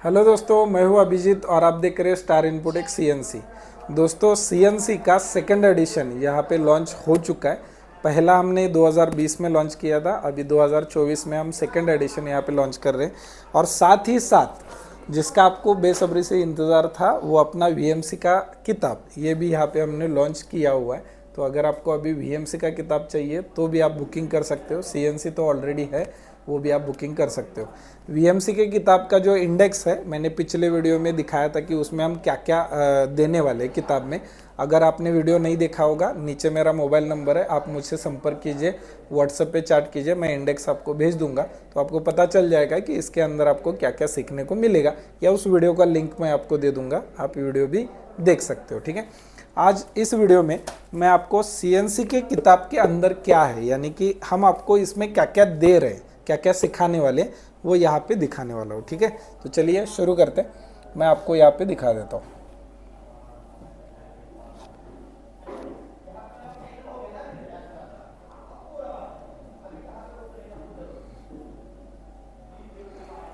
Hello दोस्तों, मैं हूं अभिजीत और आप देख रहे हैं स्टार इनपुट एक सीएनसी। दोस्तों, सीएनसी का सेकंड एडिशन यहां पे लॉन्च हो चुका है। पहला हमने 2020 में लॉन्च किया था, अभी 2024 में हम सेकंड एडिशन यहां पे लॉन्च कर रहे हैं। और साथ ही साथ जिसका आपको बेसब्री से इंतज़ार था वो अपना वीएमसी का किताब, ये भी यहाँ पे हमने लॉन्च किया हुआ है। तो अगर आपको अभी वीएमसी का किताब चाहिए तो भी आप बुकिंग कर सकते हो। सीएनसी तो ऑलरेडी है, वो भी आप बुकिंग कर सकते हो। वीएमसी के किताब का जो इंडेक्स है, मैंने पिछले वीडियो में दिखाया था कि उसमें हम क्या क्या देने वाले हैं किताब में। अगर आपने वीडियो नहीं देखा होगा, नीचे मेरा मोबाइल नंबर है, आप मुझसे संपर्क कीजिए, व्हाट्सएप पे चैट कीजिए, मैं इंडेक्स आपको भेज दूंगा। तो आपको पता चल जाएगा कि इसके अंदर आपको क्या क्या सीखने को मिलेगा, या उस वीडियो का लिंक मैं आपको दे दूंगा, आप वीडियो भी देख सकते हो। ठीक है, आज इस वीडियो में मैं आपको सीएनसी के किताब के अंदर क्या है, यानी कि हम आपको इसमें क्या क्या दे रहे हैं, क्या क्या सिखाने वाले, वो यहाँ पे दिखाने वाला हूँ। ठीक है, तो चलिए शुरू करते हैं। मैं आपको यहाँ पे दिखा देता हूँ।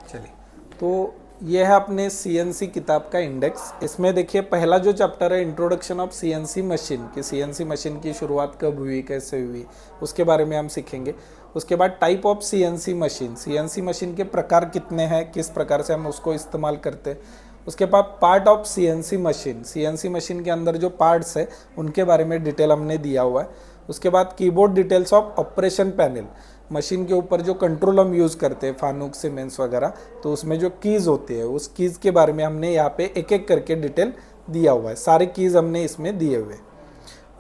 चलिए, तो ये है अपने सीएनसी किताब का इंडेक्स। इसमें देखिए, पहला जो चैप्टर है इंट्रोडक्शन ऑफ सीएनसी मशीन, कि सीएनसी मशीन की शुरुआत कब हुई, कैसे हुई, उसके बारे में हम सीखेंगे। उसके बाद type of CNC machine, CNC machine के प्रकार कितने हैं, किस प्रकार से हम उसको इस्तेमाल करते हैं। उसके बाद part of CNC machine, CNC machine के अंदर जो पार्ट्स है उनके बारे में डिटेल हमने दिया हुआ है। उसके बाद keyboard details of operation panel, machine के ऊपर जो कंट्रोल हम यूज़ करते हैं, फानुक सीमेंस वगैरह, तो उसमें जो कीज़ होती है उस कीज़ के बारे में हमने यहाँ पे एक एक करके डिटेल दिया हुआ है। सारे कीज़ हमने इसमें दिए हुए।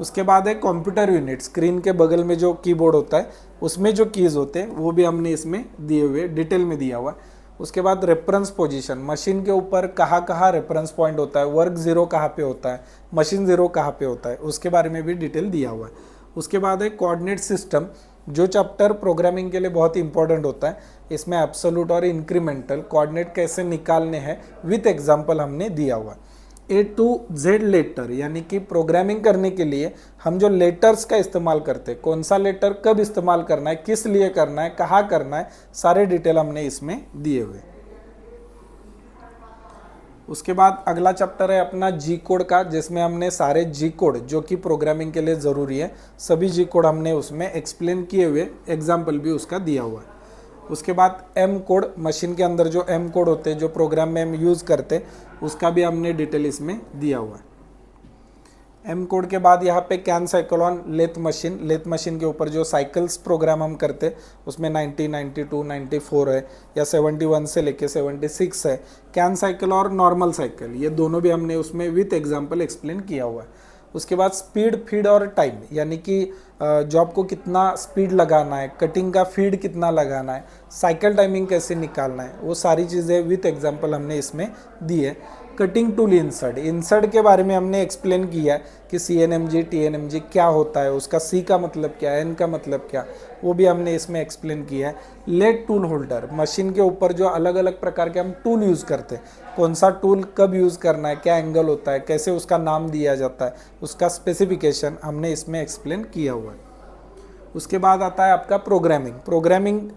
उसके बाद है कंप्यूटर यूनिट, स्क्रीन के बगल में जो कीबोर्ड होता है उसमें जो कीज़ होते हैं वो भी हमने इसमें दिए हुए, डिटेल में दिया हुआ है। उसके बाद रेफरेंस पोजीशन, मशीन के ऊपर कहाँ कहाँ रेफरेंस पॉइंट होता है, वर्क ज़ीरो कहाँ पे होता है, मशीन ज़ीरो कहाँ पे होता है, उसके बारे में भी डिटेल दिया हुआ है। उसके बाद है कोऑर्डिनेट सिस्टम, जो चैप्टर प्रोग्रामिंग के लिए बहुत इंपॉर्टेंट होता है। इसमें एब्सोल्यूट और इंक्रीमेंटल कोऑर्डिनेट कैसे निकालने हैं विथ एग्जांपल हमने दिया हुआ है। ए टू जेड लेटर, यानी कि प्रोग्रामिंग करने के लिए हम जो लेटर्स का इस्तेमाल करते हैं, कौन सा लेटर कब इस्तेमाल करना है, किस लिए करना है, कहाँ करना है, सारे डिटेल हमने इसमें दिए हुए। उसके बाद अगला चैप्टर है अपना जी कोड का, जिसमें हमने सारे जी कोड जो कि प्रोग्रामिंग के लिए ज़रूरी है, सभी जी कोड हमने उसमें एक्सप्लेन किए हुए, एग्जाम्पल भी उसका दिया हुआ है। उसके बाद एम कोड, मशीन के अंदर जो एम कोड होते हैं जो प्रोग्राम में हम यूज़ करते हैं, उसका भी हमने डिटेल इसमें दिया हुआ है। एम कोड के बाद यहाँ पे can cycle on lathe machine, lathe machine के ऊपर जो साइकिल्स प्रोग्राम हम करते हैं उसमें 90, 92, 94 है, या 71 से लेके 76 है। कैन साइकिल और नॉर्मल साइकिल, ये दोनों भी हमने उसमें विथ एग्जांपल एक्सप्लेन किया हुआ है। उसके बाद स्पीड, फीड और टाइम, यानी कि जॉब को कितना स्पीड लगाना है, कटिंग का फीड कितना लगाना है, साइकिल टाइमिंग कैसे निकालना है, वो सारी चीज़ें विथ एग्जांपल हमने इसमें दी है। कटिंग टूल इंसर्ट, इंसर्ट के बारे में हमने एक्सप्लेन किया है कि CNMG, TNMG क्या होता है, उसका C का मतलब क्या है, N का मतलब क्या, वो भी हमने इसमें एक्सप्लेन किया है। लेड टूल होल्डर, मशीन के ऊपर जो अलग अलग प्रकार के हम टूल यूज़ करते हैं, कौन सा टूल कब यूज़ करना है, क्या एंगल होता है, कैसे उसका नाम दिया जाता है, उसका स्पेसिफिकेशन हमने इसमें एक्सप्लेन किया हुआ है। उसके बाद आता है आपका प्रोग्रामिंग, प्रोग्रामिंग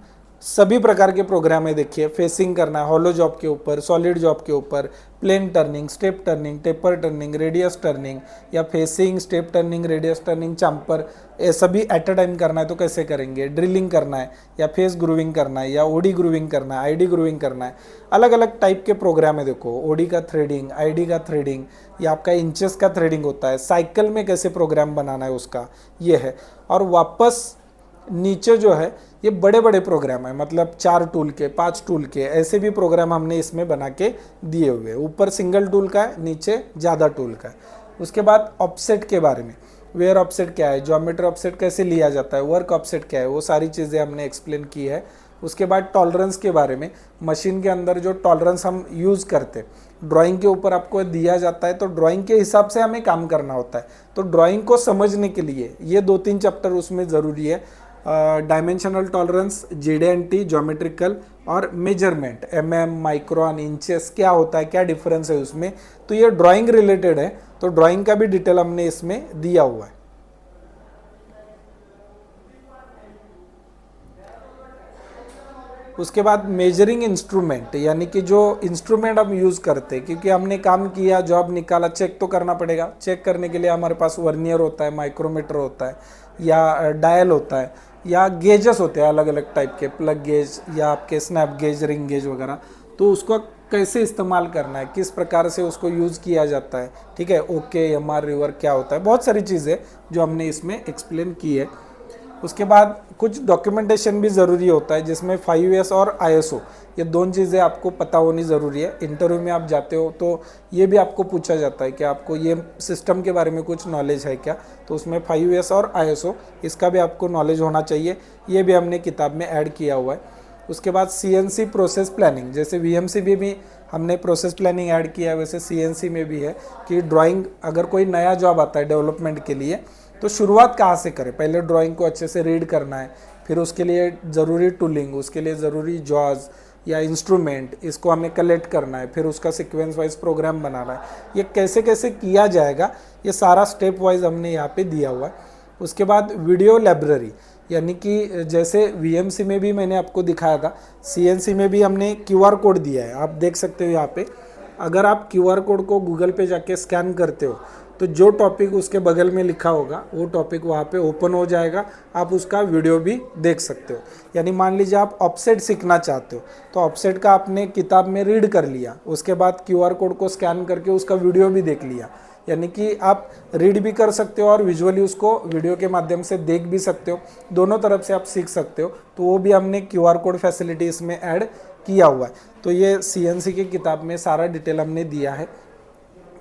सभी प्रकार के प्रोग्राम है। देखिए, फेसिंग करना है हॉलो जॉब के ऊपर, सॉलिड जॉब के ऊपर, plain turning, step turning, taper turning, radius turning, या facing, step turning, radius turning, chamfer, ये सभी एट अ टाइम करना है तो कैसे करेंगे, ड्रिलिंग करना है, या फेस ग्रूविंग करना है, या ओडी ग्रूविंग करना है, आईडी ग्रूविंग करना है, अलग अलग टाइप के प्रोग्राम है। देखो, ओडी का थ्रेडिंग, आईडी का थ्रेडिंग, या आपका इंचेस का थ्रेडिंग होता है, साइकिल में कैसे प्रोग्राम बनाना है उसका, ये है। और वापस नीचे जो है ये बड़े बड़े प्रोग्राम है, मतलब 4 टूल के, 5 टूल के, ऐसे भी प्रोग्राम हमने इसमें बना के दिए हुए हैं। ऊपर सिंगल टूल का है, नीचे ज़्यादा टूल का है। उसके बाद ऑफसेट के बारे में, वेयर ऑफसेट क्या है, ज्योमेट्री ऑफसेट कैसे लिया जाता है, वर्क ऑफसेट क्या है, वो सारी चीज़ें हमने एक्सप्लेन की है। उसके बाद टॉलरेंस के बारे में, मशीन के अंदर जो टॉलरेंस हम यूज़ करते हैं, ड्राइंग के ऊपर आपको दिया जाता है तो ड्राइंग के हिसाब से हमें काम करना होता है। तो ड्राइंग को समझने के लिए ये 2-3 चैप्टर उसमें ज़रूरी है। डायमेंशनल टॉलरेंस, JD&T, ज्योमेट्रिकल, और मेजरमेंट, mm, माइक्रोन, इंचेस क्या होता है, क्या डिफरेंस है उसमें, तो ये ड्राइंग रिलेटेड है, तो ड्राइंग का भी डिटेल हमने इसमें दिया हुआ है। उसके बाद मेजरिंग इंस्ट्रूमेंट, यानी कि जो इंस्ट्रूमेंट हम यूज़ करते हैं, क्योंकि हमने काम किया, जॉब निकाला, चेक तो करना पड़ेगा। चेक करने के लिए हमारे पास वर्नियर होता है, माइक्रोमीटर होता है, या डायल होता है, या गेजेस होते हैं अलग अलग टाइप के, प्लग गेज या आपके स्नैप गेज, रिंग गेज वगैरह। तो उसको कैसे इस्तेमाल करना है, किस प्रकार से उसको यूज़ किया जाता है, ठीक है, ओके, एमआर, रिवर क्या होता है, बहुत सारी चीज़ें जो हमने इसमें एक्सप्लेन की है। उसके बाद कुछ डॉक्यूमेंटेशन भी ज़रूरी होता है, जिसमें 5S और ISO, ये दोनों चीज़ें आपको पता होनी ज़रूरी है। इंटरव्यू में आप जाते हो तो ये भी आपको पूछा जाता है कि आपको ये सिस्टम के बारे में कुछ नॉलेज है क्या, तो उसमें 5S और ISO इसका भी आपको नॉलेज होना चाहिए। ये भी हमने किताब में ऐड किया हुआ है। उसके बाद CNC प्रोसेस प्लानिंग, जैसे VMC में भी हमने प्रोसेस प्लानिंग ऐड किया है, वैसे CNC में भी है कि ड्राइंग, अगर कोई नया जॉब आता है डेवलपमेंट के लिए, तो शुरुआत कहाँ से करें। पहले ड्राइंग को अच्छे से रीड करना है, फिर उसके लिए ज़रूरी टूलिंग, उसके लिए ज़रूरी जॉज या इंस्ट्रूमेंट, इसको हमें कलेक्ट करना है, फिर उसका सीक्वेंस वाइज प्रोग्राम बनाना है। ये कैसे कैसे किया जाएगा, ये सारा स्टेप वाइज हमने यहाँ पे दिया हुआ है। उसके बाद वीडियो लाइब्रेरी, यानी कि जैसे VMC में भी मैंने आपको दिखाया था, CNC में भी हमने QR कोड दिया है, आप देख सकते हो यहाँ पे। अगर आप QR कोड को गूगल पे जाके स्कैन करते हो तो जो टॉपिक उसके बगल में लिखा होगा वो टॉपिक वहाँ पे ओपन हो जाएगा, आप उसका वीडियो भी देख सकते हो। यानी मान लीजिए आप ऑफसेट सीखना चाहते हो, तो ऑफसेट का आपने किताब में रीड कर लिया, उसके बाद QR कोड को स्कैन करके उसका वीडियो भी देख लिया, यानी कि आप रीड भी कर सकते हो और विजुअली उसको वीडियो के माध्यम से देख भी सकते हो, दोनों तरफ से आप सीख सकते हो। तो वो भी हमने QR कोड फैसिलिटी इसमें ऐड किया हुआ है। तो ये CNC की किताब में सारा डिटेल हमने दिया है।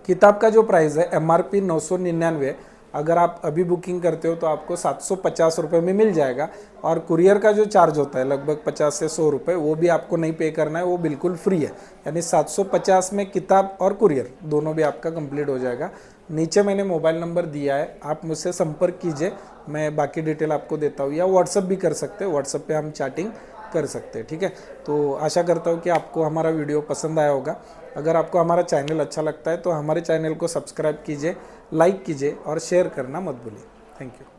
किताब का जो प्राइस है MRP 999, अगर आप अभी बुकिंग करते हो तो आपको 750 रुपये में मिल जाएगा, और कुरियर का जो चार्ज होता है लगभग 50 से 100 रुपये, वो भी आपको नहीं पे करना है, वो बिल्कुल फ्री है। यानी 750 में किताब और कुरियर दोनों भी आपका कंप्लीट हो जाएगा। नीचे मैंने मोबाइल नंबर दिया है, आप मुझसे संपर्क कीजिए, मैं बाकी डिटेल आपको देता हूँ, या व्हाट्सअप भी कर सकते हैं, व्हाट्सअप पे हम चैटिंग कर सकते हैं, ठीक है। तो आशा करता हूँ कि आपको हमारा वीडियो पसंद आया होगा। अगर आपको हमारा चैनल अच्छा लगता है तो हमारे चैनल को सब्सक्राइब कीजिए, लाइक कीजिए और शेयर करना मत भूलिए। Thank you.